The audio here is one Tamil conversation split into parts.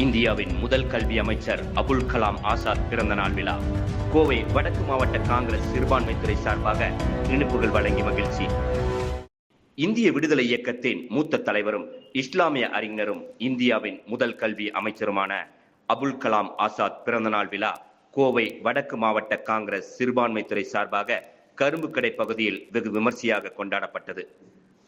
இந்தியாவின் முதல் கல்வி அமைச்சர் அபுல் கலாம் ஆசாத் பிறந்தநாள் விழா. கோவை வடக்கு மாவட்ட காங்கிரஸ் சிறுபான்மைத்துறை சார்பாக இனிப்புகள் வழங்கி மகிழ்ச்சி. இந்திய விடுதலை இயக்கத்தின் மூத்த தலைவரும் இஸ்லாமிய அறிஞரும் இந்தியாவின் முதல் கல்வி அமைச்சருமான அபுல் கலாம் ஆசாத் பிறந்தநாள் விழா கோவை வடக்கு மாவட்ட காங்கிரஸ் சிறுபான்மைத்துறை சார்பாக கரும்புக்கடை பகுதியில் வெகு விமர்சையாக கொண்டாடப்பட்டது.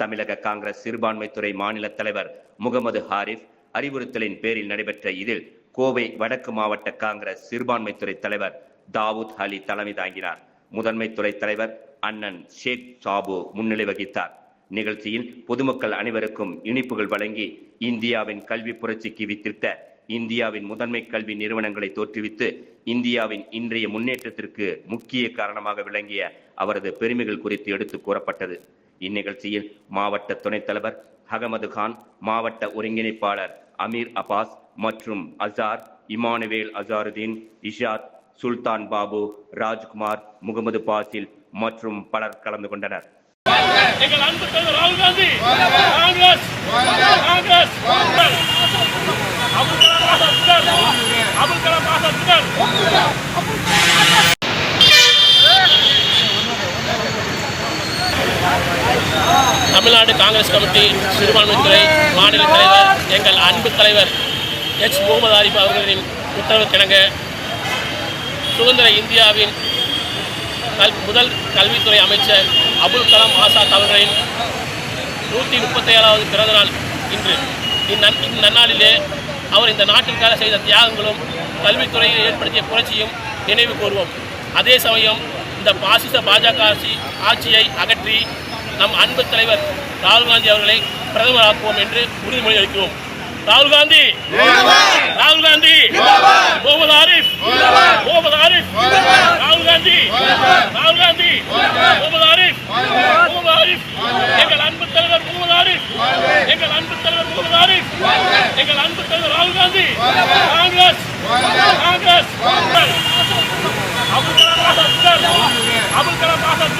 தமிழக காங்கிரஸ் சிறுபான்மைத்துறை மாநில தலைவர் முகமது ஹாரிஃப் அறிவுறுத்தலின் பேரில் நடைபெற்ற இதில் கோவை வடக்கு மாவட்ட காங்கிரஸ் சிறுபான்மைத்துறை தலைவர் தாவூத் அலி தலைமை தாங்கினார். முதன்மை துறை தலைவர் அண்ணன் ஷேக் சாபு முன்னிலை வகித்தார். நிகழ்ச்சியில் பொதுமக்கள் அனைவருக்கும் இனிப்புகள் வழங்கி இந்தியாவின் கல்வி புரட்சிக்கு வித்திட்ட இந்தியாவின் முதன்மை கல்வி நிறுவனங்களை தோற்றுவித்து இந்தியாவின் இன்றைய முன்னேற்றத்திற்கு முக்கிய காரணமாக விளங்கிய அவரது பெருமைகள் குறித்து எடுத்து கூறப்பட்டது. இந்நிகழ்ச்சியில் மாவட்ட துணைத் தலைவர் அகமது கான், மாவட்ட ஒருங்கிணைப்பாளர் அமீர் அப்பாஸ் மற்றும் அசார், இமானுவேல் அசாருதீன், இஷாத், சுல்தான் பாபு, ராஜ்குமார், முகமது பாசில் மற்றும் பலர் கலந்து கொண்டனர். எங்கள் அன்பு தலைவர் ராகுல் காந்தி காங்கிரஸ் காங்கிரஸ் அபுல் கலாம் ஆசாத் தமிழ்நாடு காங்கிரஸ் கமிட்டி சிறுபான்மைத்துறை மாநில தலைவர் எங்கள் அன்பு தலைவர் எச் முகமது ஆரிஃப் அவர்களின் உத்தரவுக்கிணங்க சுதந்திர இந்தியாவின் முதல் கல்வித்துறை அமைச்சர் அபுல் கலாம் ஆசாத் அவர்களின் 137வது பிறந்தநாள் இன்று. இந்நன்னாளிலே அவர் இந்த நாட்டிற்காக செய்த தியாகங்களும் கல்வித்துறையில் ஏற்படுத்திய புரட்சியும் நினைவு கூறுவோம். அதே சமயம் இந்த பாசிச பாஜக ஆட்சியை அகற்றி நம் அன்பு தலைவர் ராகுல் காந்தி அவர்களை பிரதமராக்குவோம் என்று உறுதிமொழி அளிக்கிறோம். ராகுல் காந்தி ராகுல் காந்தி முகமது ஆரிஃப் ராகுல் காந்தி முகமது ஆரிஃப் எங்கள் அன்பு தலைவர் முகமது ஆரிஃப் எங்கள் அன்பு தலைவர் ராகுல் காந்தி காங்கிரஸ் காங்கிரஸ் அபுல் கலாம் ஆசாத்